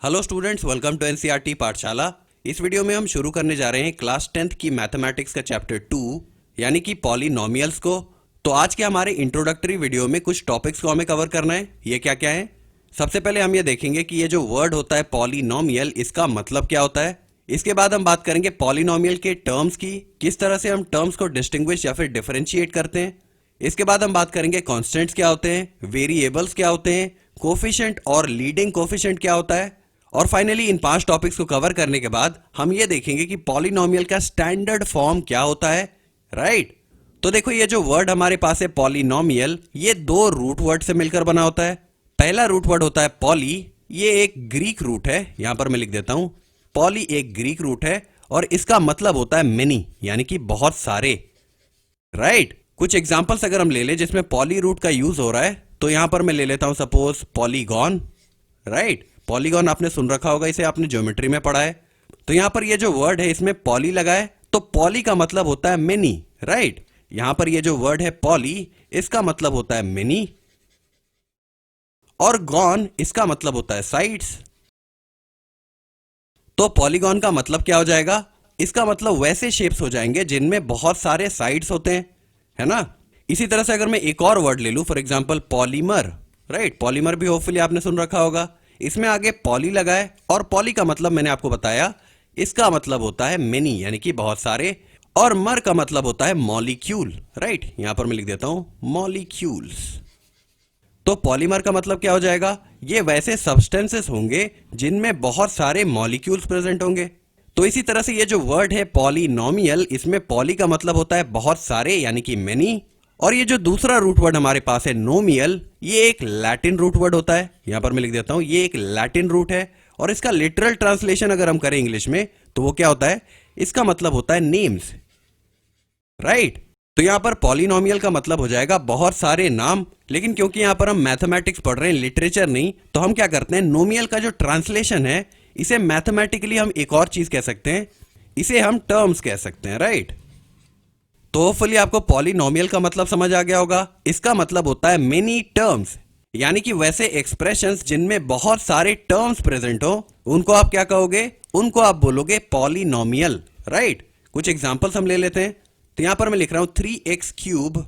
Hello students, welcome to NCERT Pathshala. इस video में हम शुरू करने जा रहे हैं क्लास 10th की मैथमेटिक्स का चैप्टर 2 यानी कि पॉलिनोमियल्स को। तो आज के हमारे इंट्रोडक्टरी वीडियो में कुछ टॉपिक्स को हमें कवर करना है। ये क्या क्या है? सबसे पहले हम ये देखेंगे कि ये जो वर्ड होता है पॉलिनोमियल, इसका मतलब क्या होता है। इसके बाद हम बात करेंगे पॉलिनोमियल के टर्म्स की, किस तरह से हम टर्म्स को डिस्टिंग्विश या फिर डिफरेंशिएट करते हैं। इसके बाद हम बात करेंगे कॉन्स्टेंट्स क्या होते हैं, वेरिएबल्स क्या होते हैं, कोफिशिएंट और लीडिंग कोफिशिएंट क्या होता है। और फाइनली इन 5 टॉपिक्स को कवर करने के बाद हम ये देखेंगे कि पॉलिनोमियल का स्टैंडर्ड फॉर्म क्या होता है। राइट, तो देखो ये जो वर्ड हमारे पास है पॉलिनोमियल, ये 2 रूट वर्ड से मिलकर बना होता है। पहला रूट वर्ड होता है पॉली, ये एक ग्रीक रूट है, यहां पर मैं लिख देता हूं। पॉली एक ग्रीक रूट है और इसका मतलब होता है मेनी, यानी कि बहुत सारे। राइट, कुछ एग्जांपल्स अगर हम ले ले जिसमें पॉली रूट का यूज हो रहा है, तो यहां पर मैं ले लेता हूं सपोज पॉलीगॉन। राइट, पॉलीगॉन आपने सुन रखा होगा, इसे आपने ज्योमेट्री में पढ़ा है। तो यहां पर ये जो वर्ड है इसमें पॉली लगा है, तो पॉली का मतलब होता है मेनी। राइट, यहां पर ये जो वर्ड है पॉली, इसका मतलब होता है मेनी। और गॉन, इसका मतलब होता है साइड्स। तो पॉलीगॉन का मतलब क्या हो जाएगा? इसका मतलब वैसे शेप्स हो जाएंगे जिनमें बहुत सारे साइड्स होते हैं, है ना। इसी तरह से अगर मैं एक और वर्ड ले लूं, for example polymer. Right, polymer भी होपफुली आपने सुन रखा होगा। इसमें आगे पॉली लगा है और पॉली का मतलब मैंने आपको बताया, इसका मतलब होता है मेनी, यानी कि बहुत सारे। और मर का मतलब होता है मॉलिक्यूल। राइट, यहां पर मैं लिख देता हूं मॉलिक्यूल्स। तो पॉलीमर का मतलब क्या हो जाएगा? ये वैसे सब्सटेंसेस होंगे जिनमें बहुत सारे मॉलिक्यूल्स प्रेजेंट होंगे। तो इसी तरह से ये जो वर्ड है पॉलिनोमियल, इसमें पॉली का मतलब होता है बहुत सारे, यानी कि मेनी। और ये जो दूसरा रूट वर्ड हमारे पास है नोमियल, ये एक लैटिन रूट वर्ड होता है। यहां पर मैं लिख देता हूं ये एक लैटिन रूट है और इसका लिटरल ट्रांसलेशन अगर हम करें इंग्लिश में तो वो क्या होता है? इसका मतलब होता है नेम्स। राइट, तो यहां पर पॉलिनोमियल का मतलब हो जाएगा बहुत सारे नाम। लेकिन क्योंकि यहां पर हम मैथमेटिक्स पढ़ रहे हैं, लिटरेचर नहीं, तो हम क्या करते हैं, नोमियल का जो ट्रांसलेशन है इसे मैथमेटिकली हम एक और चीज कह सकते हैं, इसे हम टर्म्स कह सकते हैं। राइट, तो होपफुली आपको पॉलिनोमियल का मतलब समझ आ गया होगा। इसका मतलब होता है मेनी टर्म्स, यानी कि वैसे एक्सप्रेशंस जिनमें बहुत सारे टर्म्स प्रेजेंट हो, उनको आप क्या कहोगे? उनको आप बोलोगे पॉलिनोमियल। राइट, कुछ एग्जांपल्स हम ले लेते हैं। तो यहां पर मैं लिख रहा हूं 3x cube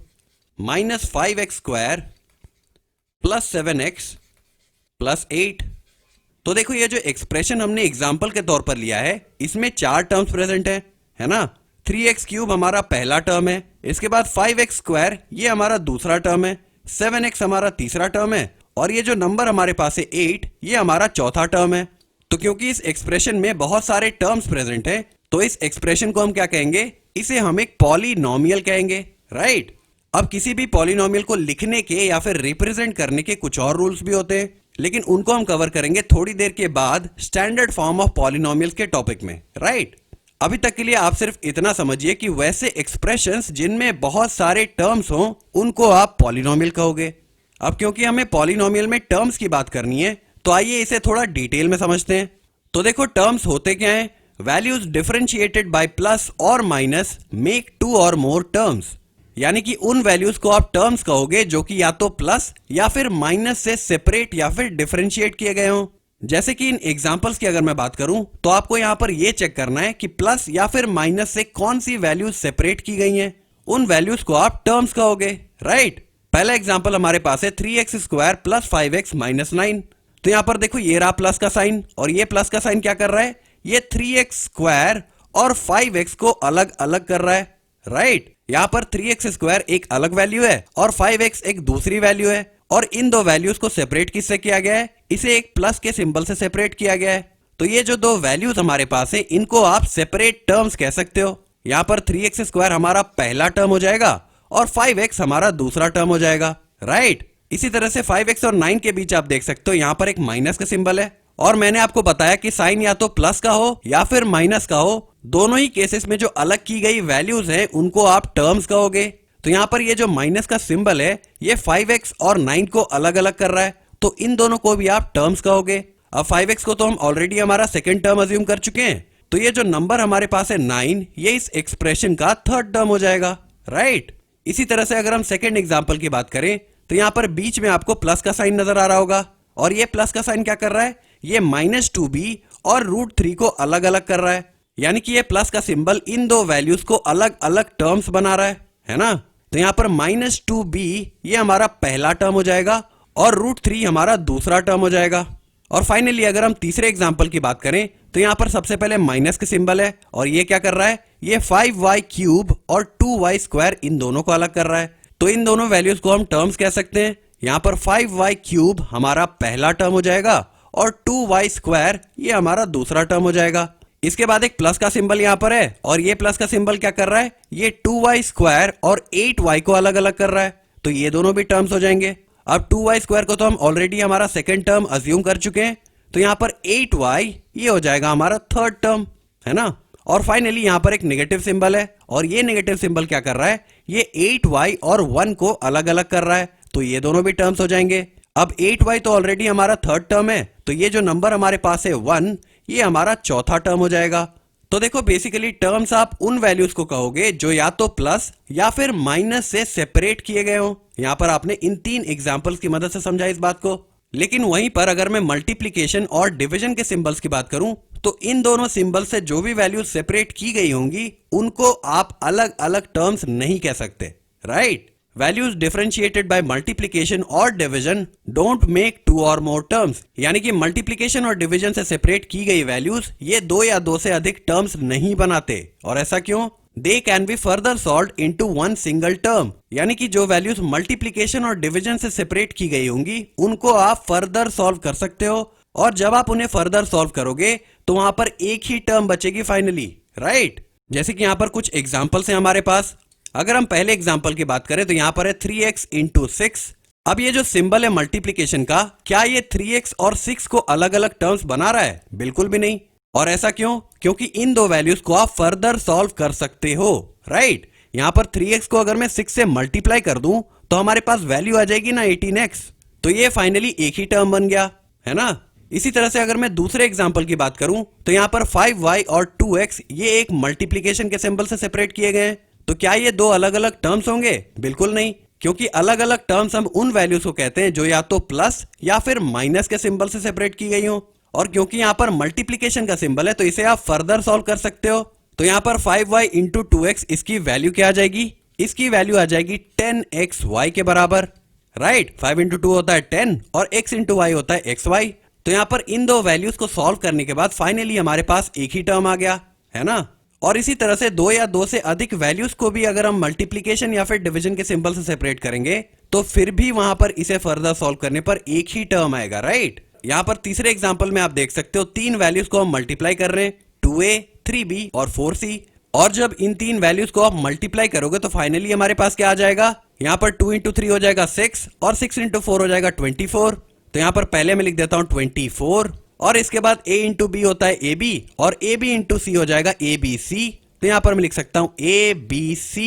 minus 5x square plus 7x plus 8। तो देखो ये जो एक्सप्रेशन हमने एग्जाम्पल के तौर पर लिया है, इसमें 4 टर्म्स प्रेजेंट है ना। 3x क्यूब हमारा पहला टर्म है, इसके बाद 5x स्क्वायर ये हमारा दूसरा टर्म है, 7x हमारा तीसरा टर्म है, और ये जो नंबर हमारे पास है 8, ये हमारा चौथा टर्म है। तो क्योंकि इस एक्सप्रेशन में बहुत सारे टर्म्स प्रेजेंट हैं, तो इस एक्सप्रेशन को हम क्या कहेंगे? इसे हम एक पॉलिनोमियल कहेंगे। राइट, अब किसी भी पॉलिनोमियल को लिखने के या फिर रिप्रेजेंट करने के कुछ और रूल्स भी होते हैं, लेकिन उनको हम कवर करेंगे थोड़ी देर के बाद स्टैंडर्ड फॉर्म ऑफ पॉलिनोमियल्स के टॉपिक में। राइट, अभी तक के लिए आप सिर्फ इतना समझिए कि वैसे एक्सप्रेशंस जिनमें बहुत सारे टर्म्स हों, उनको आप पॉलिनोमियल कहोगे। अब क्योंकि हमें पॉलिनोमियल में टर्म्स की बात करनी है, तो आइए इसे थोड़ा डिटेल में समझते हैं। तो देखो टर्म्स होते क्या हैं? वैल्यूज डिफरेंशिएटेड बाय प्लस और माइनस मेक 2 और मोर टर्म्स, यानी कि उन वैल्यूज को आप टर्म्स कहोगे जो कि या तो प्लस या फिर माइनस से सेपरेट या फिर डिफरेंशिएट किए गए हों। जैसे कि इन एग्जांपल्स की अगर मैं बात करूं, तो आपको यहां पर यह चेक करना है कि प्लस या फिर माइनस से कौन सी वैल्यूज सेपरेट की गई हैं, उन वैल्यूज को आप टर्म्स कहोगे। राइट, पहला एग्जांपल हमारे पास है 3x square plus 5x minus 9। तो यहां पर देखो ये रहा प्लस का साइन, और ये प्लस का साइन क्या कर रहा है? ये 3x स्क्वायर और 5x को अलग अलग कर रहा है। राइट, यहां पर 3x स्क्वायर एक अलग वैल्यू है और 5x एक दूसरी वैल्यू है, और इन दो वैल्यूज को सेपरेट किससे किया गया है? इसे एक प्लस के सिंबल से सेपरेट किया गया है। तो ये जो 2 वैल्यूज हमारे पास है, इनको आप सेपरेट टर्म्स कह सकते हो। यहां पर 3x स्क्वायर हमारा पहला टर्म हो जाएगा और 5x हमारा दूसरा टर्म हो जाएगा। राइट, इसी तरह से 5x और 9 के बीच आप देख सकते हो यहां पर एक माइनस का सिंबल है, और मैंने आपको बताया कि साइन या तो प्लस का हो या फिर माइनस का हो, दोनों ही केसेस में जो अलग की गई वैल्यूज हैं उनको आप टर्म्स कहोगे। तो यहां पर ये जो माइनस का सिंबल है, ये 5x और 9 को अलग अलग कर रहा है, तो इन दोनों को भी आप टर्म्स कहोगे। अब 5x को तो हम ऑलरेडी हमारा सेकंड टर्म अज्यूम कर चुके हैं, तो ये जो नंबर हमारे पास है 9, ये इस एक्सप्रेशन का थर्ड टर्म हो जाएगा। राइट, इसी तरह से अगर हम सेकंड एग्जांपल की बात करें, तो यहां पर बीच में आपको प्लस का साइन नजर आ रहा होगा, और ये प्लस का साइन क्या कर रहा है? ये -2b और √3 को अलग अलग कर रहा है, यानी कि ये प्लस का सिंबल इन दो वैल्यूज को अलग अलग टर्म्स बना रहा है ना। तो यहाँ पर -2b ये हमारा पहला टर्म हो जाएगा और √3 हमारा दूसरा टर्म हो जाएगा। और फाइनली अगर हम तीसरे एग्जाम्पल की बात करें तो यहाँ पर सबसे पहले माइनस का सिंबल है और ये क्या कर रहा है, ये 5y³ और 2y² इन दोनों को अलग कर रहा है। तो इन दोनों वैल्यूज को हम टर्म्स कह सकते हैं। यहाँ पर 5y³ हमारा पहला टर्म हो जाएगा और 2y² ये हमारा दूसरा टर्म हो जाएगा। इसके बाद एक प्लस का सिंबल यहाँ पर है और ये प्लस का सिंबल क्या कर रहा है, ये 2y² और 8y को अलग अलग कर रहा है। तो ये दोनों भी टर्म्स हो जाएंगे। अब 2y² को तो हम ऑलरेडी हमारा सेकंड टर्म अज्यूम कर चुके हैं, तो यहाँ पर 8y ये हो जाएगा हमारा थर्ड टर्म, है ना। और फाइनली यहाँ पर एक नेगेटिव सिंबल है और ये नेगेटिव सिंबल क्या कर रहा है, ये 8y और 1 को अलग अलग कर रहा है। तो ये दोनों भी टर्म्स हो जाएंगे। अब 8y तो ऑलरेडी हमारा थर्ड टर्म है, तो ये जो नंबर हमारे पास है 1, ये हमारा चौथा टर्म हो जाएगा। तो देखो बेसिकली टर्म्स आप उन वैल्यूज को कहोगे जो या तो प्लस या फिर माइनस से सेपरेट किए गए हो। यहाँ पर आपने इन 3 एग्जांपल्स की मदद से समझा इस बात को। लेकिन वहीं पर अगर मैं मल्टीप्लिकेशन और डिवीजन के सिंबल्स की बात करूं तो इन दोनों सिंबल से जो भी वैल्यूज सेपरेट की गई होंगी उनको आप अलग अलग टर्म्स नहीं कह सकते, right. Values differentiated by multiplication और डिवीजन डोंट मेक 2 और मोर टर्म्स, यानी कि मल्टीप्लिकेशन और डिवीजन से सेपरेट की गई वैल्यूज ये 2 या 2 से अधिक टर्म्स नहीं बनाते। और ऐसा क्यों? They can be further solved into one single term, यानी कि जो वैल्यूज मल्टीप्लिकेशन और डिवीजन से सेपरेट की गई होंगी उनको आप फर्दर सॉल्व कर सकते हो। और जब आप उन्हें फर्दर सॉल्व करोगे तो वहां पर एक ही टर्म बचेगी फाइनली, राइट। जैसे कि यहाँ पर कुछ एग्जाम्पल्स हैं हमारे पास। अगर हम पहले एग्जाम्पल की बात करें तो यहाँ पर है 3x × 6। अब ये जो सिंबल है मल्टीप्लिकेशन का, क्या ये 3x और 6 को अलग अलग टर्म्स बना रहा है? बिल्कुल भी नहीं। और ऐसा क्यों? क्योंकि इन दो वैल्यूज को आप फर्दर सॉल्व कर सकते हो, राइट। यहाँ पर 3x को अगर मैं 6 से मल्टीप्लाई कर दूं तो हमारे पास वैल्यू आ जाएगी ना 18x। तो ये फाइनली एक ही टर्म बन गया, है ना। इसी तरह से अगर मैं दूसरे एग्जाम्पल की बात करूं तो यहाँ पर 5y और 2x ये एक मल्टीप्लिकेशन के सिंबल से सेपरेट किए गए हैं। तो क्या ये 2 अलग अलग टर्म्स होंगे? बिल्कुल नहीं, क्योंकि अलग अलग टर्म्स हम उन वैल्यूज को कहते हैं जो या तो प्लस या फिर माइनस के सिंबल से सेपरेट की गई हो। और क्योंकि यहाँ पर मल्टीप्लिकेशन का सिंबल है तो इसे आप फर्दर सॉल्व कर सकते हो। तो यहाँ पर 5y × 2x इसकी वैल्यू क्या आ जाएगी? इसकी वैल्यू आ जाएगी 10xy के बराबर, राइट। 5 × 2 होता है 10 और x × y होता है xy। तो यहाँ पर इन दो वैल्यूज को सॉल्व करने के बाद फाइनली हमारे पास एक ही टर्म आ गया, है ना। और इसी तरह से 2 या 2 से अधिक वैल्यूज को भी अगर हम मल्टीप्लिकेशन या फिर डिवीजन के सिंबल से सेपरेट करेंगे तो फिर भी वहां पर इसे फर्दर सॉल्व करने पर एक ही टर्म आएगा, राइट। यहाँ पर तीसरे एग्जांपल में आप देख सकते हो 3 वैल्यूज को हम मल्टीप्लाई कर रहे हैं, 2a, 3b और 4c। और जब इन 3 वैल्यूज को आप मल्टीप्लाई करोगे तो फाइनली हमारे पास क्या आ जाएगा? यहाँ पर 2 × 3 हो जाएगा 6 और 6 × 4 हो जाएगा 24। तो यहाँ पर पहले मैं लिख देता हूँ 24 और इसके बाद a × b होता है ab और ab × c हो जाएगा abc। तो यहाँ पर मैं लिख सकता हूँ abc,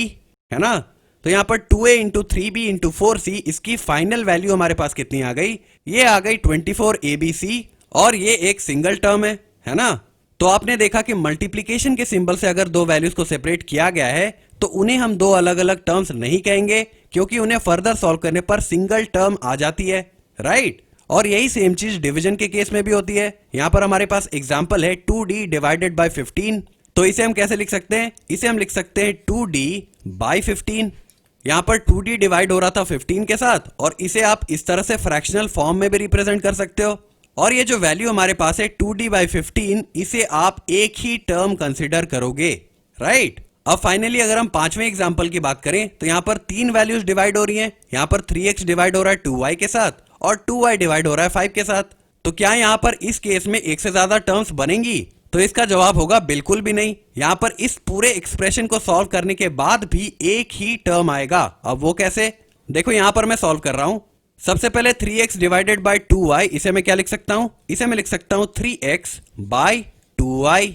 है ना। तो यहाँ पर 2a × 3b × 4c इसकी फाइनल वैल्यू हमारे पास कितनी आ गई? ये आ गई 24 abc और ये एक सिंगल टर्म है ना। तो आपने देखा कि मल्टीप्लिकेशन के सिंबल से अगर 2 वैल्यूज को सेपरेट किया गया है तो उन्हें हम 2 अलग अलग टर्म्स नहीं कहेंगे, क्योंकि उन्हें फर्दर सॉल्व करने पर सिंगल टर्म आ जाती है, राइट। और यही सेम चीज डिवीजन के केस में भी होती है। यहाँ पर हमारे पास एग्जाम्पल है 2d / 15। तो इसे हम कैसे लिख सकते हैं? इसे हम लिख सकते हैं 2d / 15। यहाँ पर 2d डिवाइड हो रहा था 15 के साथ और इसे आप इस तरह से फ्रैक्शनल फॉर्म में भी रिप्रेजेंट कर सकते हो। और ये जो वैल्यू हमारे पास है 2d / 15, इसे आप एक ही टर्म कंसिडर करोगे, राइट। अब फाइनली अगर हम 5वें एग्जाम्पल की बात करें तो यहाँ पर 3 वैल्यूज डिवाइड हो रही हैं। यहाँ पर 3x डिवाइड हो रहा है 2y के साथ और 2y डिवाइड हो रहा है 5 के साथ। तो क्या यहाँ पर इस केस में एक से ज्यादा टर्म्स बनेंगी? तो इसका जवाब होगा बिल्कुल भी नहीं। यहाँ पर इस पूरे एक्सप्रेशन को सॉल्व करने के बाद भी एक ही टर्म आएगा। अब वो कैसे? देखो यहाँ पर मैं सॉल्व कर रहा हूँ। सबसे पहले 3x डिवाइडेड बाय 2y, इसे मैं क्या लिख सकता हूँ? इसे मैं लिख सकता हूँ 3x / 2y,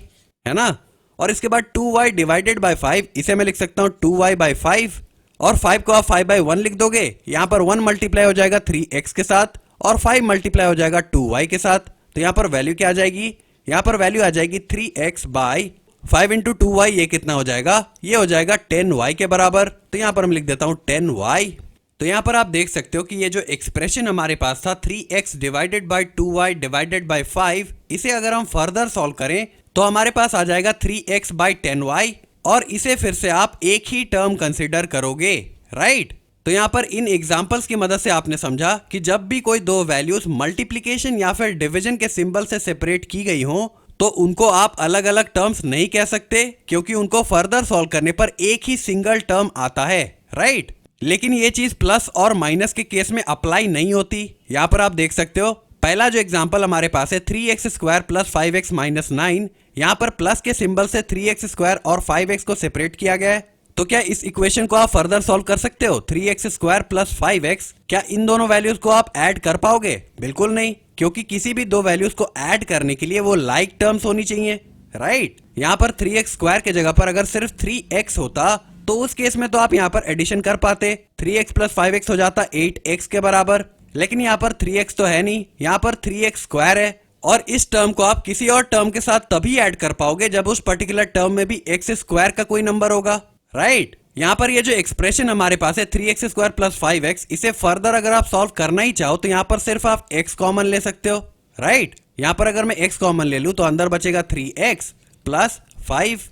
है ना। और इसके बाद 2y डिवाइडेड बाय 5, इसे मैं लिख सकता हूँ 2y / 5। और 5 को आप 5/1 लिख दोगे। यहाँ पर 1 मल्टीप्लाई हो जाएगा 3x के साथ और 5 मल्टीप्लाई हो जाएगा 2y के साथ। तो यहाँ पर वैल्यू क्या आ जाएगी? यहाँ पर वैल्यू आ जाएगी 3x / 5 × 2y। ये कितना हो जाएगा? ये हो जाएगा 10y के बराबर। तो यहाँ पर मैं लिख देता हूँ 10y। तो यहाँ पर आप देख सकते हो कि ये जो एक्सप्रेशन हमारे पास था 3x divided by 2y divided by 5, इसे अगर हम फर्दर सॉल्व करें तो हमारे पास आ जाएगा 3x बाई 10y, और इसे फिर से आप एक ही टर्म कंसिडर करोगे, राइट। तो यहाँ पर इन एग्जाम्पल्स की मदद से आपने समझा कि जब भी कोई दो वैल्यूज मल्टीप्लीकेशन या फिर डिवीजन के सिंबल से सेपरेट की गई हो तो उनको आप अलग अलग टर्म्स नहीं कह सकते, क्योंकि उनको फर्दर सॉल्व करने पर एक ही सिंगल टर्म आता है, राइट। लेकिन ये चीज प्लस और माइनस के केस में अप्लाई नहीं होती। यहाँ पर आप देख सकते हो पहला जो एग्जांपल हमारे पास है 3x square plus 5x minus 9, यहाँ पर प्लस के सिंबल से 3x स्क्वायर और 5x को सेपरेट किया गया है। तो क्या इस इक्वेशन को आप फर्दर सॉल्व कर सकते हो? 3x स्क्वायर प्लस 5x, क्या इन दोनों वैल्यूज को आप ऐड कर पाओगे? बिल्कुल नहीं, क्योंकि किसी भी दो वैल्यूज को ऐड करने के लिए वो लाइक टर्म्स होनी चाहिए, राइट। यहाँ पर 3x स्क्वायर के जगह पर अगर सिर्फ 3x होता तो उस केस में तो आप यहाँ पर एडिशन कर पाते, 3x प्लस 5x हो जाता 8x के बराबर। लेकिन यहाँ पर 3x तो है नहीं, यहाँ पर 3x स्क्वायर है, और इस टर्म को आप किसी और टर्म के साथ तभी ऐड कर पाओगे जब उस पर्टिकुलर टर्म में भी x स्क्वायर का कोई नंबर होगा, राइट। यहाँ पर ये जो एक्सप्रेशन हमारे पास है 3x स्क्वायर प्लस 5x, इसे फर्दर अगर आप सॉल्व करना ही चाहो तो यहाँ पर सिर्फ आप x कॉमन ले सकते हो, राइट। यहाँ पर अगर मैं x कॉमन ले लूं तो अंदर बचेगा 3x प्लस 5,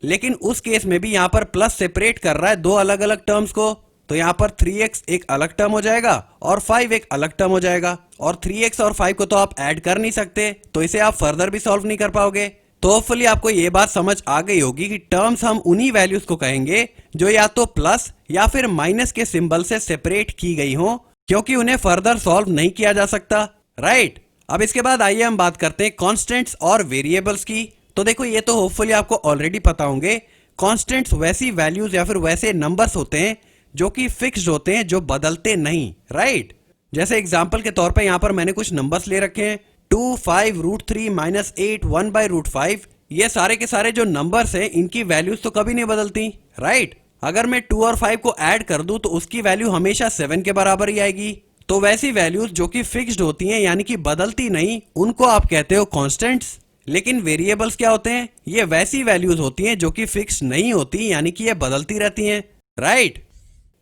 लेकिन उस केस में भी यहाँ पर प्लस सेपरेट कर रहा है दो अलग अलग टर्म्स को, तो यहाँ पर 3x एक अलग टर्म हो जाएगा और 5 एक अलग टर्म हो जाएगा, और 3x और 5 को तो आप ऐड कर नहीं सकते, तो इसे आप फर्दर भी सॉल्व नहीं कर पाओगे। तो होपफुली आपको ये बात समझ आ गई होगी कि टर्म्स हम उन्हीं वैल्यूज को कहेंगे जो या तो प्लस या फिर माइनस के सिंबल से सेपरेट की गई हो, क्योंकि उन्हें फर्दर सॉल्व नहीं किया जा सकता, राइट। अब इसके बाद आइए हम बात करते हैं कॉन्स्टेंट्स और वेरिएबल्स की। तो देखो ये तो होपफुली आपको ऑलरेडी पता होंगे, कॉन्स्टेंट्स वैसी वैल्यूज या फिर वैसे नंबर्स होते हैं जो कि फिक्स्ड होते हैं, जो बदलते नहीं, राइट। जैसे एग्जांपल के तौर पे यहाँ पर मैंने कुछ नंबर्स ले रखे हैं 2, 5, √3, -8, 1/√5। ये सारे के सारे जो नंबर्स हैं इनकी वैल्यूज तो कभी नहीं बदलती, राइट। अगर मैं 2 और 5 को ऐड कर दूं तो उसकी वैल्यू हमेशा 7 के बराबर ही आएगी। तो वैसी वैल्यूज जो कि फिक्स्ड होती हैं यानी कि बदलती नहीं, उनको आप कहते हो कॉन्स्टेंट्स। लेकिन वेरिएबल्स क्या होते हैं? ये वैसी वैल्यूज होती हैं जो कि फिक्स नहीं होती, यानी कि ये बदलती रहती हैं, राइट।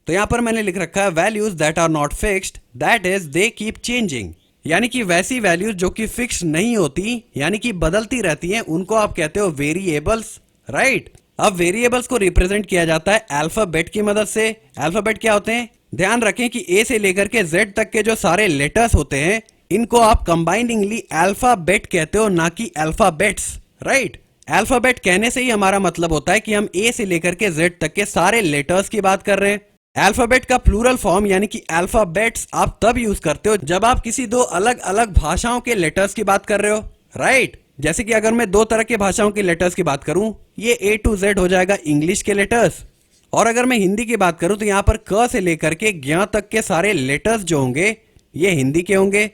तो यहां पर मैंने लिख रखा है values that are not fixed, that is they keep changing. यानी कि वैसी वैल्यूज जो कि फिक्स नहीं होती यानी कि बदलती रहती हैं, उनको आप कहते हो वेरिएबल्स, राइट। अब वेरिएबल्स को रिप्रेजेंट किया जाता है अल्फाबेट की मदद से। अल्फाबेट क्या होते हैं? ध्यान रखें कि ए से लेकर के जेड तक के जो सारे लेटर्स होते हैं इनको आप कंबाइनिंगली अल्फाबेट कहते हो, ना कि अल्फाबेट्स, राइट। अल्फाबेट कहने से ही हमारा मतलब होता है कि हम ए से लेकर के जेड तक के सारे लेटर्स की बात कर रहे हैं। अल्फाबेट का प्लूरल फॉर्म यानी कि अल्फाबेट्स आप तब यूज करते हो जब आप किसी दो अलग अलग भाषाओं के लेटर्स की बात कर रहे हो, राइट। जैसे कि अगर मैं दो तरह के भाषाओं के लेटर्स की बात करूं, ये A to Z हो जाएगा इंग्लिश के लेटर्स, और अगर मैं हिंदी की बात करूं तो यहां पर क से लेकर के ज्ञ तक के सारे लेटर्स जो होंगे ये हिंदी के होंगे,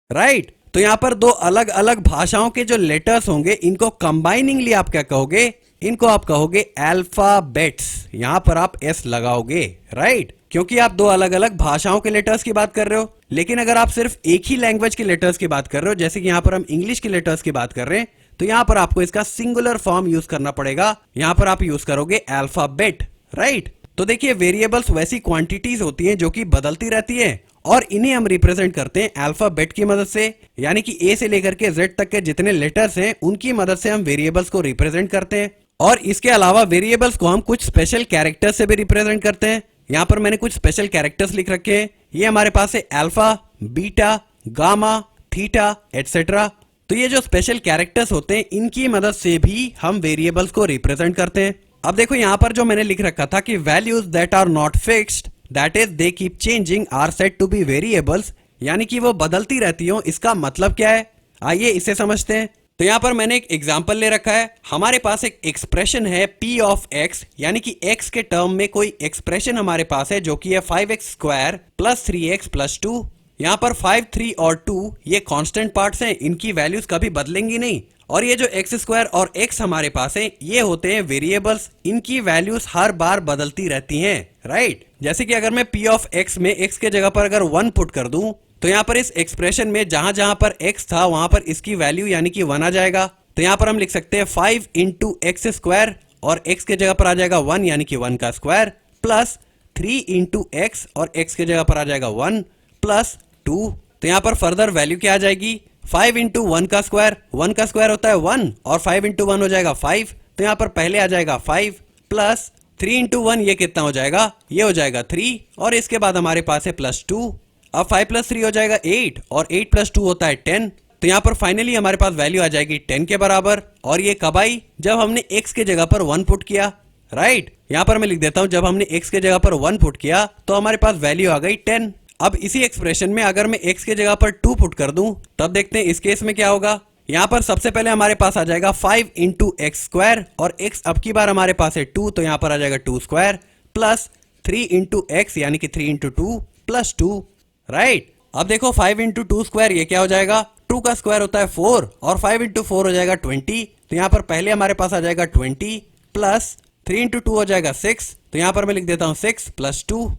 राइट। तो यहां पर दो अलग अलग भाषाओं के जो लेटर्स होंगे इनको कंबाइनिंगली आप क्या कहोगे? इनको आप कहोगे अल्फाबेट्स। यहां पर आप एस लगाओगे, राइट, क्योंकि आप दो अलग अलग भाषाओं के लेटर्स की बात कर रहे हो। लेकिन अगर आप सिर्फ एक ही लैंग्वेज के लेटर्स की बात कर रहे हो, जैसे कि यहां पर हम इंग्लिश के लेटर्स की बात कर रहे हैं, तो यहां पर आपको इसका सिंगुलर फॉर्म यूज करना पड़ेगा। यहां पर आप यूज करोगे अल्फाबेट, राइट। तो देखिए वेरिएबल्स वैसी क्वांटिटीज होती हैं जो कि बदलती रहती है, और इन्हें हम रिप्रेजेंट करते हैं अल्फाबेट की मदद से, यानी कि ए से लेकर के जेड तक के जितने लेटर्स हैं उनकी मदद से हम वेरिएबल्स को रिप्रेजेंट करते हैं। और इसके अलावा वेरिएबल्स को हम कुछ स्पेशल कैरेक्टर्स से भी रिप्रेजेंट करते हैं। यहाँ पर मैंने कुछ स्पेशल कैरेक्टर्स लिख रखे हैं। ये हमारे पास है alpha, beta, gamma, theta etcetera. तो ये जो स्पेशल कैरेक्टर्स होते हैं इनकी मदद से भी हम वेरिएबल्स को रिप्रेजेंट करते हैं। अब देखो यहाँ पर जो मैंने लिख रखा था कि values that are not fixed, that is they keep changing, are said to be variables, यानी कि वो बदलती रहती हो। इसका मतलब क्या है? आइए इसे समझते हैं। तो यहाँ पर मैंने एक एग्जाम्पल ले रखा है। हमारे पास एक एक्सप्रेशन है p ऑफ x, यानी कि x के टर्म में कोई एक्सप्रेशन हमारे पास है जो कि है 5x square plus 3x plus 2। यहाँ पर 5, 3 और 2 ये कांस्टेंट पार्ट्स हैं, इनकी वैल्यूज कभी बदलेंगी नहीं। और ये जो x स्क्वायर और x हमारे पास है ये होते हैं वेरिएबल्स, इनकी वैल्यूज हर बार बदलती रहती हैं, राइट। जैसे कि अगर मैं p ऑफ x में x के जगह पर अगर 1 पुट कर दूं तो यहाँ पर इस एक्सप्रेशन में जहां जहां पर x था वहां पर इसकी वैल्यू यानी कि 1 आ जाएगा। तो यहाँ पर हम लिख सकते हैं 5 इंटू एक्स स्क्वायर, और x के जगह पर आ जाएगा 1 यानी कि 1 का स्क्वायर, प्लस 3 इंटू एक्स और x के जगह पर आ जाएगा 1 प्लस 2। तो यहाँ पर फर्दर वैल्यू क्या आ जाएगी, 5 इंटू 1 का स्क्वायर, 1 का स्क्वायर होता है 1 और 5 इंटू 1 हो जाएगा 5। तो यहाँ पर पहले आ जाएगा 5 प्लस 3 इंटू 1 ये कितना हो जाएगा, ये हो जाएगा 3 और इसके बाद हमारे पास है प्लस 2। अब 5 प्लस 3 हो जाएगा 8 और 8 प्लस 2 होता है 10। तो यहाँ पर फाइनली हमारे पास वैल्यू आ जाएगी 10 के बराबर। और ये कब आई, जब हमने x के जगह पर 1 पुट किया, राइट। यहाँ पर मैं लिख देता हूं, जब हमने x के जगह पर 1 पुट किया तो हमारे पास वैल्यू आ गई 10। अब इसी एक्सप्रेशन में अगर मैं x के जगह पर 2 पुट कर दूं तब देखते हैं इस केस में क्या होगा। यहाँ पर सबसे पहले हमारे पास आ जाएगा 5 इंटू एक्स स्क्वायर और x अब की बार हमारे पास है 2, तो यहाँ पर आ जाएगा 2 स्क्वायर प्लस 3 इंटू एक्स यानी कि 3 इंटू 2 प्लस 2, राइट। अब देखो 5 इंटू 2 स्क्वायर ये क्या हो जाएगा, 2 का स्क्वायर होता है 4 और 5 इंटू 4 हो जाएगा 20। तो यहाँ पर पहले हमारे पास आ जाएगा 20 प्लस 3 इंटू 2 हो जाएगा 6। तो यहाँ पर मैं लिख देता हूँ 6 प्लस 2।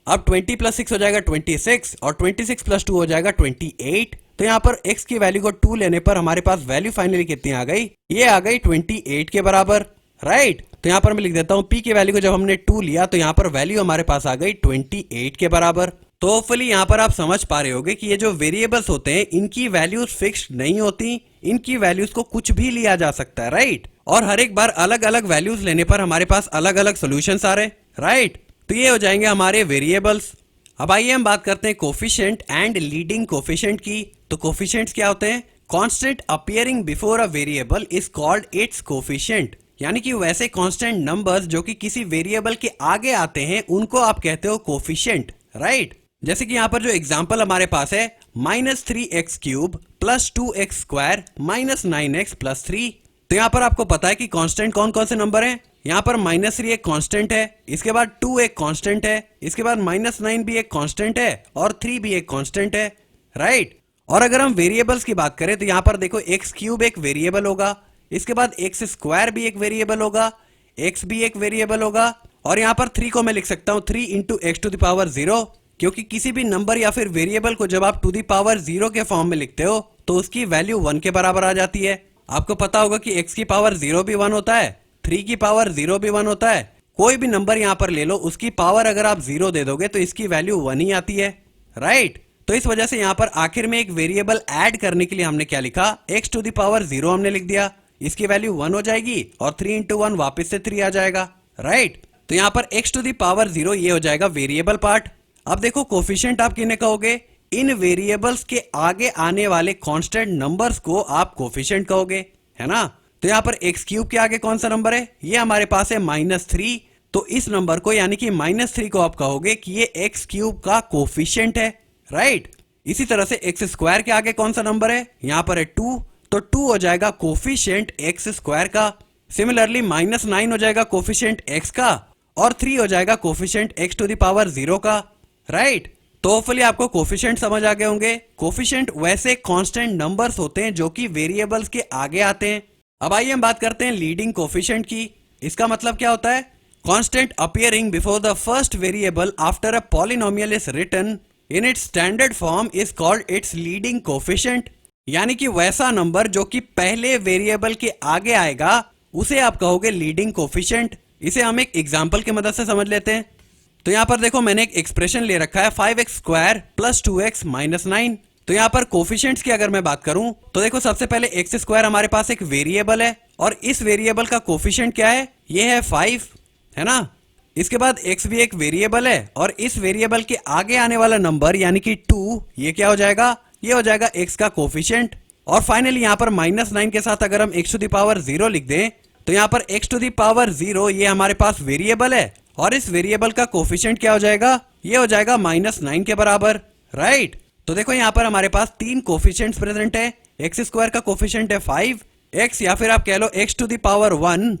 अब 20 प्लस 6 हो जाएगा 26 और 26 प्लस 2 हो जाएगा 28। तो यहाँ पर x की वैल्यू को 2 लेने पर हमारे पास वैल्यू फाइनली कितनी आ गई, ये आ गई 28 के बराबर, राइट। तो यहाँ पर मैं लिख देता हूँ p की वैल्यू को जब हमने 2 लिया तो यहाँ पर वैल्यू हमारे पास आ गई 28 के बराबर। तो होपफुली यहाँ पर आप समझ पा रहे होंगे कि ये जो वेरिएबल्स होते हैं इनकी वैल्यूज फिक्स्ड नहीं होती, इनकी वैल्यूज को कुछ भी लिया जा सकता है, राइट। और हर एक बार अलग अलग वैल्यूज लेने पर हमारे पास अलग अलग सोल्यूशंस आ रहे, राइट। तो ये हो जाएंगे हमारे वेरिएबल्स। अब आइए हम बात करते हैं कोफिशिएंट एंड लीडिंग कोफिशिएंट की। तो कोफिशिएंट्स क्या होते हैं, constant appearing before a variable is called it's coefficient. यानी कि वैसे कांस्टेंट नंबर्स जो कि किसी वेरिएबल के आगे आते हैं उनको आप कहते हो कोफिशिएंट, राइट। जैसे कि यहाँ पर जो एग्जांपल हमारे पास है -3x³ plus 2x square minus 9x plus 3। तो यहाँ पर आपको पता है कि कांस्टेंट कौन कौन से नंबर हैं। यहाँ पर -3 एक कांस्टेंट है, इसके बाद 2 एक कांस्टेंट है, इसके बाद -9 भी एक कांस्टेंट है और 3 भी एक कांस्टेंट है, राइट। और अगर हम वेरिएबल्स की बात करें तो यहाँ पर देखो x³ एक वेरिएबल होगा, इसके बाद x स्क्वायर भी एक वेरिएबल होगा, x भी एक वेरिएबल होगा और यहाँ पर 3 को मैं लिख सकता हूँ 3 into x to the power 0, क्योंकि किसी भी नंबर या फिर वेरिएबल को जब आप टू द पावर 0 के फॉर्म में लिखते हो तो उसकी वैल्यू 1 के बराबर आ जाती है। आपको पता होगा कि x की पावर 0 भी 1 होता है, 3 की पावर 0 भी 1 होता है। कोई भी नंबर यहाँ पर ले लो, उसकी पावर अगर आप 0 दे दोगे तो इसकी वैल्यू 1 ही आती है, राइट। तो इस वजह से यहाँ पर आखिर में एक वेरिएबल ऐड करने के लिए हमने क्या लिखा, x टू द पावर 0 हमने लिख दिया, इसकी वैल्यू 1 हो जाएगी और 3 इंटू 1 वापिस से 3 आ जाएगा, राइट। तो यहाँ पर x टू द पावर 0 ये हो जाएगा वेरिएबल पार्ट। अब देखो कोफिशिएंट आप किन्हें कहोगे, इन वेरिएबल्स के आगे आने वाले कांस्टेंट नंबर्स को आप कोफिशिएंट कहोगे, है ना। तो यहाँ पर x³ के आगे कौन सा नंबर है, ये हमारे पास है -3। तो इस नंबर को यानी कि -3 को आप कहोगे कि ये x³ का कोफिशिएंट है, राइट। इसी तरह से x स्क्वायर के आगे कौन सा नंबर है, यहाँ पर है 2, तो 2 हो जाएगा कोफिशिएंट x स्क्वायर का। सिमिलरली -9 हो जाएगा कोफिशिएंट x का और 3 हो जाएगा coefficient x to the power 0 का, राइट। तो होपफुली आपको कोफिशिएंट समझ आ गए होंगे। कोफिशिएंट वैसे कांस्टेंट नंबर्स होते हैं जो कि वेरिएबल्स के आगे आते हैं। अब आइए हम बात करते हैं लीडिंग कोफिशिएंट की। इसका मतलब क्या होता है, constant appearing before the first variable after a polynomial is written in its standard form is called its leading coefficient. यानी कि वैसा नंबर जो कि पहले वेरिएबल के आगे आएगा उसे आप कहोगे लीडिंग कोफिशिएंट। इसे हम एक एग्जाम्पल की मदद से समझ लेते हैं। तो यहाँ पर देखो मैंने एक एक्सप्रेशन ले रखा है 5x square plus 2x minus 9। तो यहाँ पर कोफिशिएंट्स की अगर मैं बात करूं तो देखो सबसे पहले x स्क्वायर हमारे पास एक वेरिएबल है और इस वेरिएबल का कोफिशिएंट क्या है, ये है 5, है ना। इसके बाद x भी एक वेरिएबल है और इस वेरिएबल के आगे आने वाला नंबर यानी कि 2, ये क्या हो जाएगा, ये हो जाएगा x का कोफिशिएंट। और फाइनली यहाँ पर -9 के साथ अगर हम x टू द पावर 0 लिख दें तो यहाँ पर x टू द पावर 0 ये हमारे पास वेरिएबल है और इस वेरिएबल का कोफिशिएंट क्या हो जाएगा, ये हो जाएगा -9 के बराबर, राइट। तो देखो यहाँ पर हमारे पास 3 कोफिशिएंट्स प्रेजेंट है। एक्स स्क्वायर का कोफिशिएंट है 5x या फिर आप कह लो x टू द पावर 1,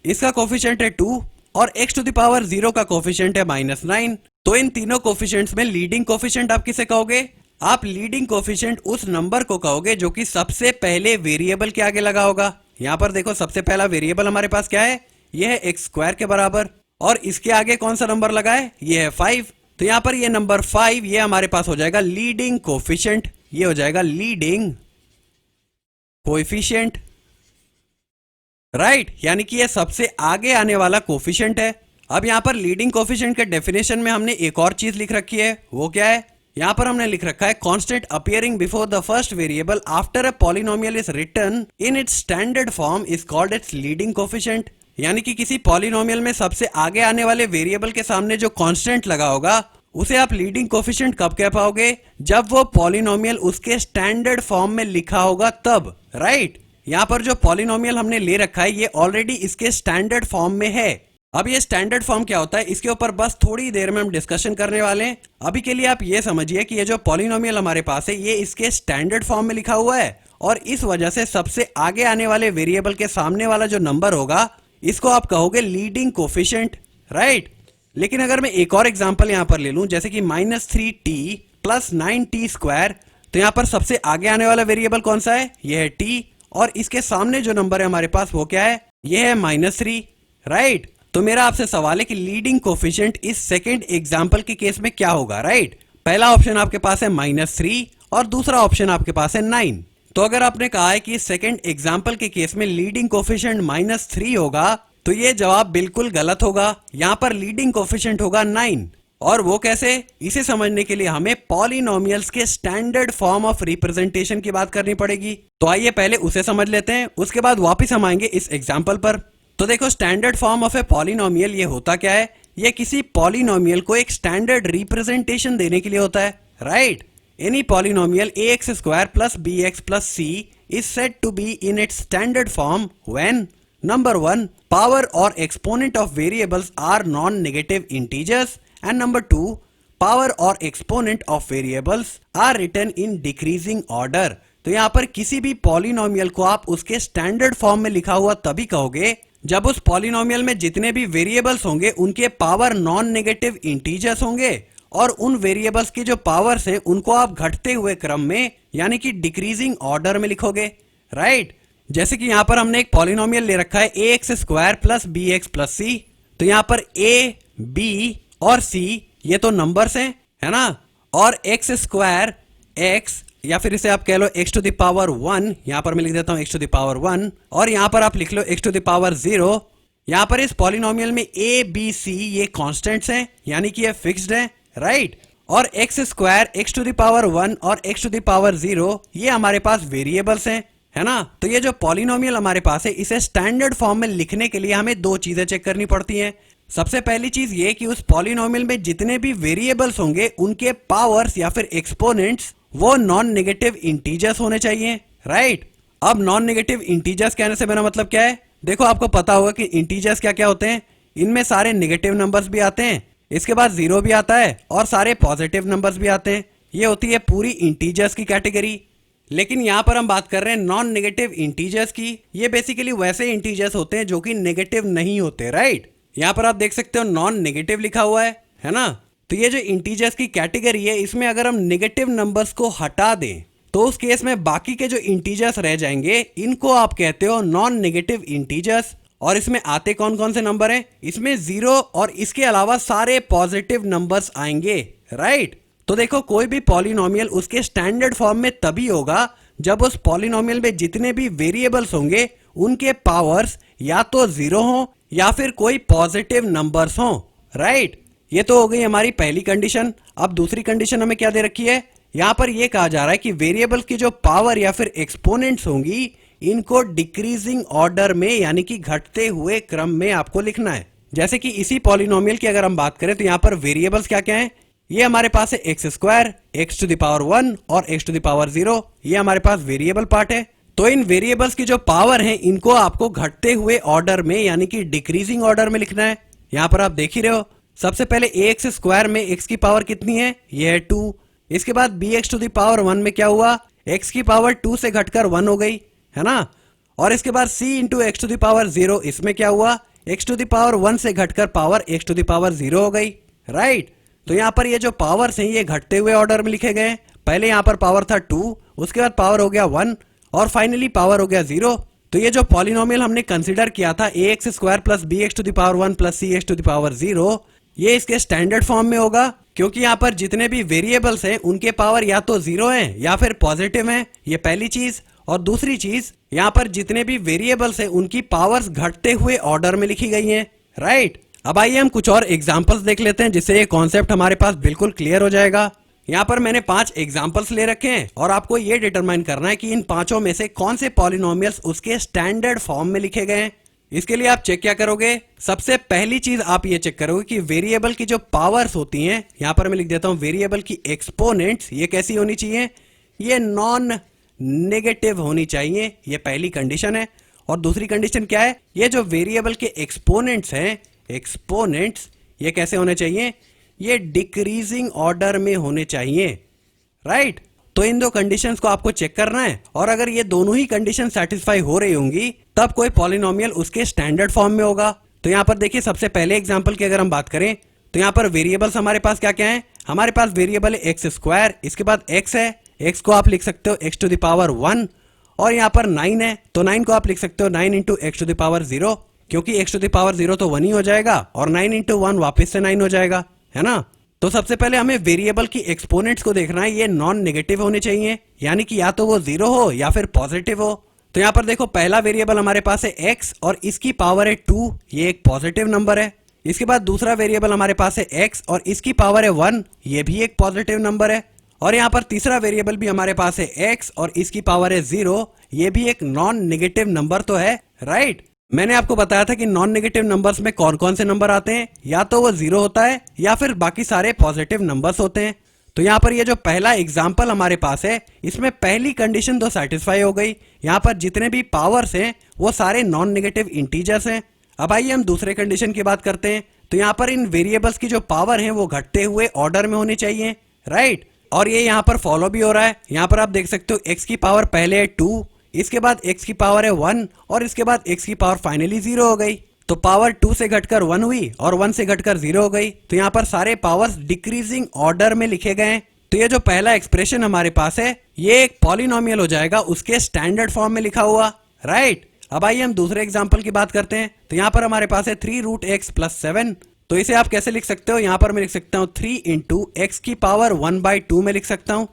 इसका कोफिशिएंट है 2 और x टू द पावर 0 का कोफिशिएंट है -9। तो इन तीनों कोफिशिएंट्स में लीडिंग कोफिशिएंट आप किसे कहोगे, आप लीडिंग कोफिशिएंट उस नंबर को कहोगे जो कि सबसे पहले वेरिएबल के आगे लगा होगा। यहाँ पर देखो सबसे पहला वेरिएबल हमारे पास क्या है, ये है x स्क्वायर के बराबर और इसके आगे कौन सा नंबर लगा है, ये है 5। तो यहाँ पर ये नंबर 5 ये हमारे पास हो जाएगा लीडिंग कोफिशिएंट, ये हो जाएगा लीडिंग कोएफिशिएंट, राइट। यानी कि ये सबसे आगे आने वाला कोफिशिएंट है। अब यहाँ पर लीडिंग कोफिशिएंट के डेफिनेशन में हमने एक और चीज लिख रखी है, वो क्या है? यहाँ पर हमने लिख रखा है constant appearing before the first variable after a polynomial is written in its standard form is called its leading coefficient. यानी कि किसी पॉलिनोमियल में सबसे आगे आने वाले वेरिएबल के सामने जो कांस्टेंट लगा होगा उसे आप लीडिंग कोफिशिएंट कब कह पाओगे? जब वो पॉलिनोमियल उसके स्टैंडर्ड फॉर्म में लिखा होगा तब, राइट? यहाँ पर जो पॉलिनोमियल हमने ले रखा है ये ऑलरेडी इसके स्टैंडर्ड फॉर्म में है। अब ये स्टैंडर्ड फॉर्म क्या होता है इसके ऊपर बस थोड़ी देर में हम डिस्कशन करने वाले हैं। अभी के लिए आप ये समझिए कि ये जो पॉलिनोमियल हमारे पास है ये इसके स्टैंडर्ड फॉर्म में लिखा हुआ है और इस वजह से सबसे आगे आने वाले वेरिएबल के सामने वाला जो नंबर होगा इसको आप कहोगे लीडिंग कोफिशिएंट, राइट? लेकिन अगर मैं एक और एग्जांपल यहां पर ले लूं जैसे कि -3t + 9t², तो यहां पर सबसे आगे आने वाला वेरिएबल कौन सा है? ये है t और इसके सामने जो नंबर है हमारे पास वो क्या है? ये है -3, राइट? तो मेरा आपसे सवाल है कि लीडिंग कोफिशिएंट इस सेकंड एग्जांपल के केस में क्या होगा, राइट? पहला ऑप्शन आपके पास है -3 और दूसरा ऑप्शन आपके पास है 9। तो अगर आपने कहा है कि इस सेकंड एग्जांपल के केस में लीडिंग कोफिशिएंट -3 होगा तो ये जवाब बिल्कुल गलत होगा। यहाँ पर लीडिंग कोफिशिएंट होगा 9। और वो कैसे? इसे समझने के लिए हमें पॉलिनोमियल्स के स्टैंडर्ड फॉर्म ऑफ रिप्रेजेंटेशन की बात करनी पड़ेगी। तो आइए पहले उसे समझ लेते हैं, उसके बाद वापस हम आएंगे इस एग्जाम्पल पर। तो देखो, standard form of a polynomial ये होता क्या है? ये किसी पॉलिनोमियल को एक स्टैंडर्ड रिप्रेजेंटेशन देने के लिए होता है, right? Any polynomial ax² + bx + c is said to be in its standard form when number 1 power or exponent of variables are non-negative integers and number 2 power or exponent of variables are written in decreasing order। तो यहाँ पर किसी भी polynomial को आप उसके standard form में लिखा हुआ तभी कहोगे जब उस पॉलिनोमियल में जितने भी वेरिएबल्स होंगे उनके पावर नॉन नेगेटिव इंटीजर्स होंगे और उन वेरिएबल्स की जो पावर्स हैं उनको आप घटते हुए क्रम में यानी कि डिक्रीजिंग ऑर्डर में लिखोगे, राइट? जैसे कि यहां पर हमने एक पॉलिनोमियल ले रखा है ax² + bx + c। तो यहां पर a, b और c ये तो नंबर्स हैं, है ना? और x² x या फिर इसे आप कह लो x⁻1, यहां पर मैं लिख देता हूं x⁻1 और यहां पर आप लिख लो x⁻0। यहां पर इस पॉलिनोमियल में a, b, c ये कांस्टेंट्स हैं यानी कि ये फिक्स्ड हैं, राइट? और x² x⁻1 और x⁻0 ये हमारे पास वेरिएबल्स हैं, है ना? तो ये जो पॉलिनोमियल हमारे पास है इसे स्टैंडर्ड फॉर्म में लिखने के लिए हमें दो चीजें चेक करनी पड़ती हैं। सबसे पहली चीज ये कि उस पॉलिनोमियल में जितने भी वेरिएबल्स होंगे उनके पावर्स या फिर एक्सपोनेंट्स वो नॉन नेगेटिव इंटीजर्स होने चाहिए, राइट? अब नॉन नेगेटिव इंटीजर्स कहने से मेरा मतलब क्या है? देखो, आपको पता होगा कि इंटीजर्स क्या क्या होते हैं। इनमें सारे नेगेटिव नंबर्स भी आते हैं, इसके बाद 0 भी आता है और सारे पॉजिटिव नंबर्स भी आते हैं। ये होती है पूरी इंटीजर्स की कैटेगरी। लेकिन यहाँ पर हम बात कर रहे हैं नॉन नेगेटिव इंटीजर्स की। ये बेसिकली वैसे इंटीजर्स होते हैं जो कि नेगेटिव नहीं होते, राइट? यहाँ पर आप देख सकते हो नॉन नेगेटिव लिखा हुआ है ना? तो ये जो इंटीजर्स की कैटेगरी है इसमें अगर हम नेगेटिव नंबर्स को हटा दें तो उस केस में बाकी के जो इंटीजर्स रह जाएंगे इनको आप कहते हो नॉन नेगेटिव इंटीजर्स। और इसमें आते कौन कौन से नंबर हैं? इसमें 0 और इसके अलावा सारे पॉजिटिव नंबर्स आएंगे, राइट? तो देखो, कोई भी पॉलिनोमियल उसके स्टैंडर्ड फॉर्म में तभी होगा जब उस पॉलिनोमियल में जितने भी वेरिएबल्स होंगे उनके पावर्स या तो 0 हो या फिर कोई पॉजिटिव नंबर्स हो, राइट? ये तो हो गई हमारी पहली कंडीशन। अब दूसरी कंडीशन हमें क्या दे रखी है? यहां पर यह कहा जा रहा है कि वेरिएबल की जो पावर या फिर एक्सपोनेंट्स होंगी इनको डिक्रीजिंग ऑर्डर में यानी कि घटते हुए क्रम में आपको लिखना है। जैसे कि इसी पॉलिनोमियल की अगर हम बात करें तो यहां पर वेरिएबल्स क्या क्या हैं? ये हमारे पास है x², x⁻1 और x⁻0। ये हमारे पास वेरिएबल पार्ट है। तो इन वेरिएबल्स की जो पावर है इनको आपको घटते हुए ऑर्डर में यानी कि डिक्रीजिंग ऑर्डर में लिखना है। यहां पर आप देख ही रहे हो, सबसे पहले ax² में x की पावर कितनी है? ये है 2। इसके बाद bx⁻1 में क्या हुआ? x की पावर 2 से घटकर 1 हो गई, है ना? और इसके बाद c × x⁻0 इसमें क्या हुआ? x⁻1 से घटकर पावर x⁻0 हो गई, राइट? तो यहाँ पर ये जो पावर्स हैं ये घटते हुए ऑर्डर में लिखे गए। पहले यहाँ पर पावर था 2, उसके बाद पावर हो गया 1 और फाइनली पावर हो गया 0। तो ये जो पॉलिनोमियल हमने कंसीडर किया था ax² + bx⁻1 + cx⁻0 ये इसके स्टैंडर्ड फॉर्म में होगा क्योंकि यहाँ पर जितने भी वेरिएबल्स हैं उनके पावर या तो 0 हैं या फिर पॉजिटिव हैं। ये पहली चीज। और दूसरी चीज, यहाँ पर जितने भी वेरिएबल्स हैं उनकी पावर्स घटते हुए ऑर्डर में लिखी गई हैं, राइट? अब आइए हम कुछ और एग्जांपल्स देख लेते हैं जिससे ये कॉन्सेप्ट हमारे पास बिल्कुल क्लियर हो जाएगा। यहाँ पर मैंने 5 एग्जांपल्स ले रखे हैं और आपको ये डिटरमाइन करना है कि इन पांचों में से कौन से पॉलिनोमियल्स उसके स्टैंडर्ड फॉर्म में लिखे गए हैं। इसके लिए आप चेक क्या करोगे, सबसे पहली चीज आप ये चेक करोगे कि वेरिएबल की जो पावर्स होती हैं, यहाँ पर मैं लिख देता हूं वेरिएबल की एक्सपोनेंट्स, ये कैसी होनी चाहिए, ये नॉन नेगेटिव होनी चाहिए। ये पहली कंडीशन है। और दूसरी कंडीशन क्या है, ये जो वेरिएबल के एक्सपोनेंट्स हैं, एक्सपोनेंट्स ये कैसे होने चाहिए, ये डिक्रीजिंग ऑर्डर में होने चाहिए, राइट। तो इन दो कंडीशंस को आपको चेक करना है और अगर ये दोनों ही कंडीशन सेटिस्फाई हो रही होंगी तब कोई पॉलिनोमियल उसके स्टैंडर्ड फॉर्म में होगा। तो यहां पर देखिए सबसे पहले एग्जांपल की अगर हम बात करें तो यहां पर वेरिएबल्स हमारे पास क्या क्या है, हमारे पास वेरिएबल है एक्स स्क्वायर, इसके बाद एक्स है, एक्स को आप लिख सकते हो एक्स टू द पावर 1 और यहाँ पर 9 है तो 9 को आप लिख सकते हो 9 into x to the power 0, क्योंकि एक्स टू द पावर 0 तो 1 ही हो जाएगा और 9 इंटू 1 वापिस से 9 हो जाएगा, है ना। तो सबसे पहले हमें वेरिएबल की एक्सपोनेंट्स को देखना है, ये नॉन नेगेटिव होने चाहिए, यानी कि या तो वो 0 हो या फिर पॉजिटिव हो। तो यहाँ पर देखो पहला वेरिएबल हमारे पास है x और इसकी पावर है 2, ये एक पॉजिटिव नंबर है। इसके बाद दूसरा वेरिएबल हमारे पास है x और इसकी पावर है 1, ये भी एक पॉजिटिव नंबर है। और यहाँ पर तीसरा वेरिएबल भी हमारे पास है x और इसकी पावर है 0, ये भी एक नॉन नेगेटिव नंबर तो है, राइट। मैंने आपको बताया था कि नॉन नेगेटिव नंबर्स में कौन कौन से नंबर आते हैं, या तो वो 0 होता है या फिर बाकी सारे पॉजिटिव नंबर्स होते हैं। तो यहाँ पर ये जो पहला एग्जाम्पल हमारे पास है इसमें पहली कंडीशन तो सेटिस्फाई हो गई, यहाँ पर जितने भी पावर्स हैं वो सारे नॉन नेगेटिव इंटीजर्स हैं। अब आइए हम दूसरे कंडीशन की बात करते हैं। तो यहाँ पर इन वेरिएबल्स की जो पावर है वो घटते हुए ऑर्डर में होनी चाहिए, राइट। और ये यहाँ पर फॉलो भी हो रहा है। यहाँ पर आप देख सकते हो x की पावर पहले है 2, इसके बाद x की पावर है 1 और इसके बाद x की पावर फाइनली 0 हो गई। तो पावर 2 से घटकर 1 हुई और 1 से घटकर 0 हो गई। तो यहाँ पर सारे पावर्स डिक्रीजिंग ऑर्डर में लिखे गए हैं। तो ये जो पहला एक्सप्रेशन हमारे पास है ये एक पॉलिनोमियल हो जाएगा उसके स्टैंडर्ड फॉर्म में लिखा हुआ, राइट। अब आइए हम दूसरे एग्जाम्पल की बात करते हैं। तो यहाँ पर हमारे पास है 3 रूट एक्स प्लस 7। तो इसे आप कैसे लिख सकते हो, यहाँ पर मैं लिख सकता हूँ 3 इंटू एक्स की पावर 1/2 में लिख सकता हूँ,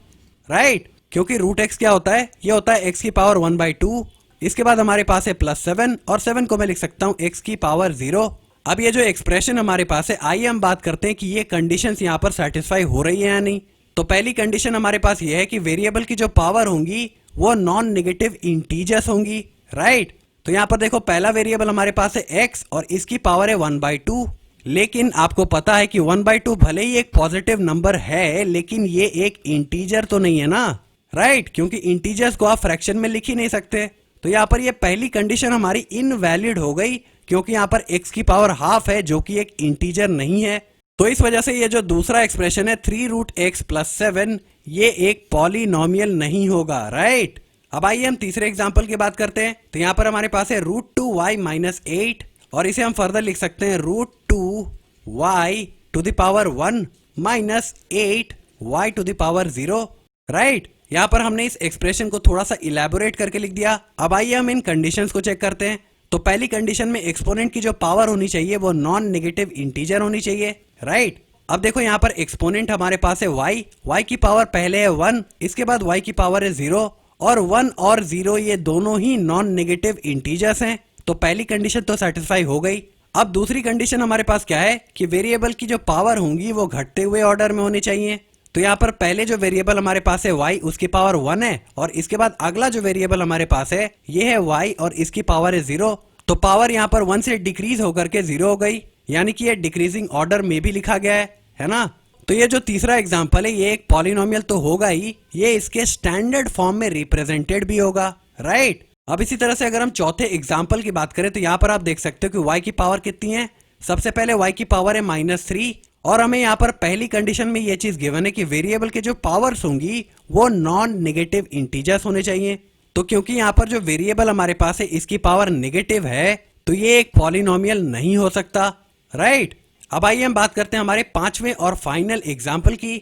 राइट। क्योंकि रूट एक्स क्या होता है, ये होता है एक्स की पावर 1/2। इसके बाद हमारे पास है प्लस 7 और 7 को मैं लिख सकता हूँ एक्स की पावर 0। अब ये जो एक्सप्रेशन हमारे पास है, आइए हम बात करते हैं कि ये कंडीशंस यहाँ पर सेटिस्फाई हो रही है या नहीं। तो पहली कंडीशन हमारे पास ये है कि वेरिएबल की जो पावर होंगी वो नॉन नेगेटिव इंटीजर्स होंगी, राइट। तो यहाँ पर देखो पहला वेरिएबल हमारे पास है x और इसकी पावर है 1/2। लेकिन आपको पता है कि 1/2 भले ही एक पॉजिटिव नंबर है लेकिन ये एक इंटीजर तो नहीं है ना, राइट। क्योंकि इंटीजर्स को आप फ्रैक्शन में लिख ही नहीं सकते। तो यहाँ पर ये पहली कंडीशन हमारी इनवैलिड हो गई क्योंकि यहाँ पर x की पावर हाफ है जो कि एक इंटीजर नहीं है। तो इस वजह से ये जो दूसरा एक्सप्रेशन है 3 रूट एक्स प्लस 7 ये एक पॉलिनोमियल नहीं होगा, राइट। अब आइए हम तीसरे एग्जाम्पल की बात करते हैं। तो यहाँ पर हमारे पास है रूट 2y माइनस 8 और इसे हम फर्दर लिख सकते हैं root 2y to the power 1 minus 8y to the power 0, right. यहाँ पर हमने इस एक्सप्रेशन को थोड़ा सा इलेबोरेट करके लिख दिया। अब आइए हम इन कंडीशंस को चेक करते हैं। तो पहली कंडीशन में एक्सपोनेंट की जो पावर होनी चाहिए वो नॉन नेगेटिव इंटीजर होनी चाहिए, राइट। अब देखो यहाँ पर एक्सपोनेंट हमारे पास है y की पावर पहले है 1, इसके बाद y की पावर है 0 और 1 और 0 ये दोनों ही नॉन नेगेटिव इंटीजर्स हैं। तो पहली कंडीशन तो सेटिस्फाई हो गई। अब दूसरी कंडीशन हमारे पास क्या है कि वेरिएबल की जो पावर होंगी वो घटते हुए ऑर्डर में होनी चाहिए। तो यहाँ पर पहले जो वेरिएबल हमारे पास है y उसकी पावर 1 है और इसके बाद अगला जो वेरिएबल हमारे पास है ये है y और इसकी पावर है 0। तो पावर यहाँ पर 1 से डिक्रीज होकर के 0 हो गई, यानी कि ये डिक्रीजिंग ऑर्डर में भी लिखा गया है ना। तो ये जो तीसरा एग्जाम्पल है ये एक पॉलिनोमियल तो होगा ही, ये इसके स्टैंडर्ड फॉर्म में रिप्रेजेंटेड भी होगा, राइट। अब इसी तरह से अगर हम चौथे एग्जाम्पल की बात करें तो यहाँ पर आप देख सकते हो कि y की पावर कितनी है। सबसे पहले y की पावर है -3 और हमें यहाँ पर पहली कंडीशन में ये चीज गिवन है कि वेरिएबल के जो पावर्स होंगी वो नॉन नेगेटिव इंटीजर्स होने चाहिए। तो क्योंकि यहाँ पर जो वेरिएबल हमारे पास है इसकी पावर नेगेटिव है तो ये एक पॉलिनोमियल नहीं हो सकता, राइट। अब आइए हम बात करते हैं हमारे पांचवें और फाइनल एग्जाम्पल की।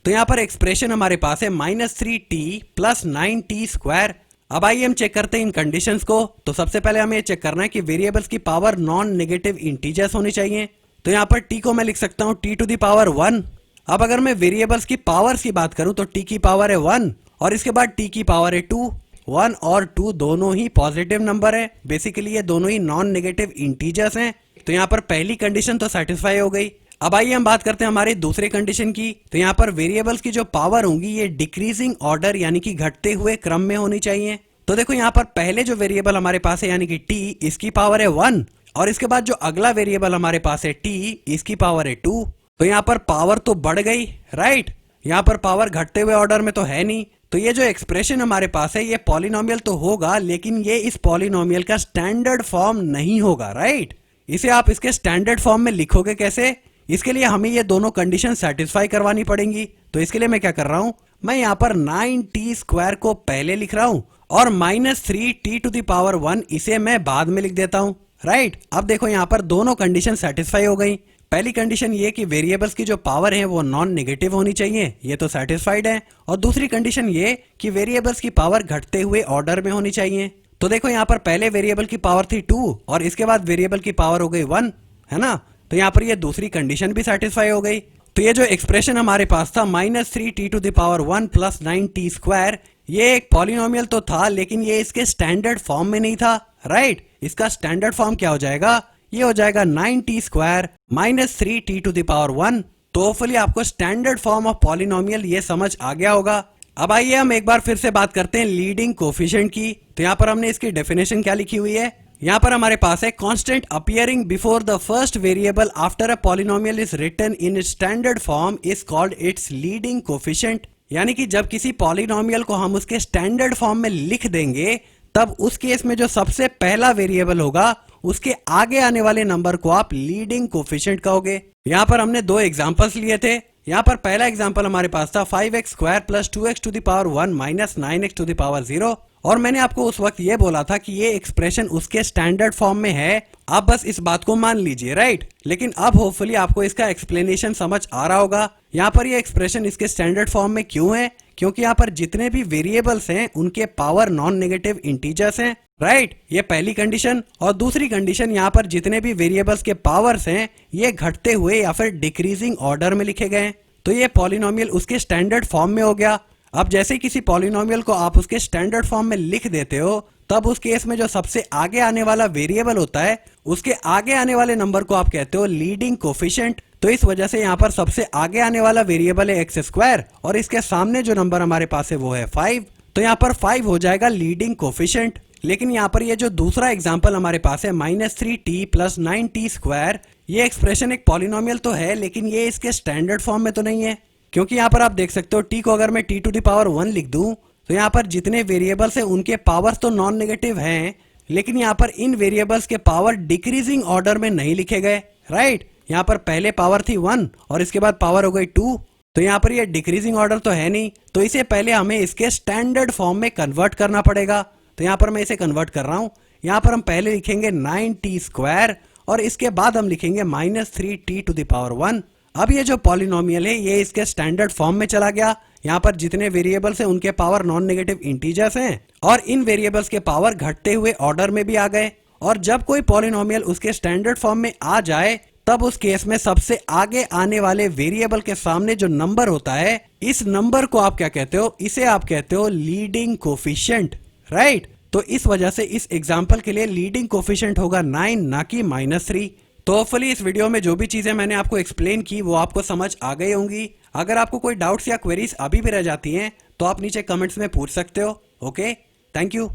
तो यहाँ पर एक्सप्रेशन हमारे पास है -3t प्लस 9t स्क्वायर। अब आइए हम चेक करते हैं इन कंडीशंस को। तो सबसे पहले हमें ये चेक करना है कि वेरिएबल्स की पावर नॉन नेगेटिव इंटीजर्स होनी चाहिए। तो यहाँ पर t को मैं लिख सकता हूँ t टू द पावर 1। अब अगर मैं वेरिएबल्स की पावर्स की बात करूं तो t की पावर है 1 और इसके बाद t की पावर है 2। 1 और 2 दोनों ही पॉजिटिव नंबर है, बेसिकली ये दोनों ही नॉन नेगेटिव इंटीजर्स हैं। तो यहाँ पर पहली कंडीशन तो सेटिस्फाई हो गई। अब आइए हम बात करते हैं हमारी दूसरी कंडीशन की। तो यहाँ पर वेरिएबल्स की जो पावर होंगी ये डिक्रीजिंग ऑर्डर यानी कि घटते हुए क्रम में होनी चाहिए। तो देखो यहाँ पर पहले जो वेरिएबल हमारे पास है यानी कि t, इसकी पावर है 1 और इसके बाद जो अगला वेरिएबल हमारे पास है t, इसकी पावर है 2। तो यहाँ पर पावर तो बढ़ गई, राइट। यहाँ पर पावर घटते हुए ऑर्डर में तो है नहीं। तो ये जो एक्सप्रेशन हमारे पास है ये पॉलिनोमियल तो होगा लेकिन ये इस पॉलिनोमियल का स्टैंडर्ड फॉर्म नहीं होगा, राइट। इसे आप इसके स्टैंडर्ड फॉर्म में लिखोगे कैसे? इसके लिए हमें ये दोनों कंडीशन सेटिस्फाई करवानी पड़ेंगी। तो इसके लिए मैं क्या कर रहा हूं, मैं यहाँ पर 9t² को पहले लिख रहा हूं और -3t⁻1 इसे मैं बाद में लिख देता हूं, राइट। अब देखो यहाँ पर दोनों कंडीशन सेटिस्फाई हो गई। पहली कंडीशन ये कि वेरिएबल्स की जो पावर है वो नॉन नेगेटिव होनी चाहिए, ये तो सेटिस्फाइड है। और दूसरी कंडीशन ये कि वेरिएबल्स की पावर घटते हुए ऑर्डर में होनी चाहिए। तो देखो यहाँ पर पहले वेरिएबल की पावर थी 2 और इसके बाद वेरिएबल की पावर हो गई 1, है ना। तो यहाँ पर ये दूसरी कंडीशन भी सेटिस्फाई हो गई। तो ये जो एक्सप्रेशन हमारे पास था -3t⁻1 + 9t², ये एक पॉलिनोमियल तो था लेकिन ये इसके स्टैंडर्ड फॉर्म में नहीं था, राइट। इसका स्टैंडर्ड फॉर्म क्या हो जाएगा? ये हो जाएगा 9t² - 3t⁻1। तो होपफुली आपको स्टैंडर्ड फॉर्म ऑफ पॉलिनोमियल ये समझ आ गया होगा। अब आइए हम एक बार फिर से बात करते हैं लीडिंग कोफिशिएंट की। तो यहाँ पर हमने इसकी डेफिनेशन क्या लिखी हुई है, यहाँ पर हमारे पास है constant appearing before the first variable after a polynomial is written in standard form is called its leading coefficient. यानी कि जब किसी पॉलिनोमियल को हम उसके स्टैंडर्ड फॉर्म में लिख देंगे तब उस केस में जो सबसे पहला वेरिएबल होगा उसके आगे आने वाले नंबर को आप लीडिंग कोफिशिएंट कहोगे। यहाँ पर हमने दो एग्जांपल्स लिए थे। यहाँ पर पहला एग्जांपल हमारे पास था 5x² + 2x⁻1 - 9x⁻0 और मैंने आपको उस वक्त ये बोला था कि ये एक्सप्रेशन उसके स्टैंडर्ड फॉर्म में है, आप बस इस बात को मान लीजिए, राइट। लेकिन अब होपफुली आपको इसका एक्सप्लेनेशन समझ आ रहा होगा। यहाँ पर ये एक्सप्रेशन इसके स्टैंडर्ड फॉर्म में क्यों है? क्योंकि यहाँ पर जितने भी वेरिएबल्स हैं उनके पावर नॉन नेगेटिव इंटीजर्स हैं, राइट। ये पहली कंडीशन। और दूसरी कंडीशन, यहाँ पर जितने भी वेरिएबल्स के पावर्स हैं ये घटते हुए या फिर डिक्रीजिंग ऑर्डर में लिखे गए। तो ये पॉलिनोमियल उसके स्टैंडर्ड फॉर्म में हो गया। अब जैसे किसी पॉलिनोमियल को आप उसके स्टैंडर्ड फॉर्म में लिख देते हो तब उस केस में जो सबसे आगे आने वाला वेरिएबल होता है उसके आगे आने वाले नंबर को आप कहते हो लीडिंग कोफिशिएंट। तो इस वजह से यहाँ पर सबसे आगे आने वाला वेरिएबल है x² और इसके सामने जो नंबर हमारे पास है वो है 5। तो यहाँ पर 5 हो जाएगा लीडिंग कोफिशिएंट। लेकिन यहाँ पर ये जो दूसरा एग्जाम्पल हमारे पास है -3t + 9t², ये एक्सप्रेशन एक पॉलिनोमियल तो है लेकिन ये इसके स्टैंडर्ड फॉर्म में तो नहीं है। क्योंकि यहाँ पर आप देख सकते हो t को अगर मैं t⁻1 लिख दूं तो यहाँ पर जितने वेरिएबल्स हैं उनके पावर्स तो नॉन नेगेटिव हैं लेकिन यहाँ पर इन वेरिएबल्स के पावर डिक्रीजिंग ऑर्डर में नहीं लिखे गए, राइट। यहाँ पर पहले पावर थी 1 और इसके बाद पावर हो गई 2। तो यहाँ पर ये डिक्रीजिंग ऑर्डर तो है नहीं, तो इसे पहले हमें इसके स्टैंडर्ड फॉर्म में कन्वर्ट करना पड़ेगा। तो यहाँ पर मैं इसे कन्वर्ट कर रहा हूँ। यहाँ पर हम पहले लिखेंगे 9t² और इसके बाद हम लिखेंगे -3t⁻1। अब ये जो पॉलिनोमियल है ये इसके स्टैंडर्ड फॉर्म में चला गया। यहाँ पर जितने वेरिएबल्स हैं उनके पावर नॉन नेगेटिव इंटीजर्स हैं और इन वेरिएबल्स के पावर घटते हुए ऑर्डर में भी आ गए। और जब कोई पॉलिनोमियल उसके स्टैंडर्ड फॉर्म में आ जाए तब उस केस में सबसे आगे आने वाले वेरिएबल के सामने जो नंबर होता है इस नंबर को आप क्या कहते हो? इसे आप कहते हो लीडिंग कोफिशिएंट, राइट। तो इस वजह से इस एग्जाम्पल के लिए लीडिंग कोफिशिएंट होगा 9 ना कि -3। तो होपफुली इस वीडियो में जो भी चीजें मैंने आपको एक्सप्लेन की वो आपको समझ आ गई होंगी। अगर आपको कोई डाउट्स या क्वेरीज अभी भी रह जाती हैं तो आप नीचे कमेंट्स में पूछ सकते हो। Okay, thank you.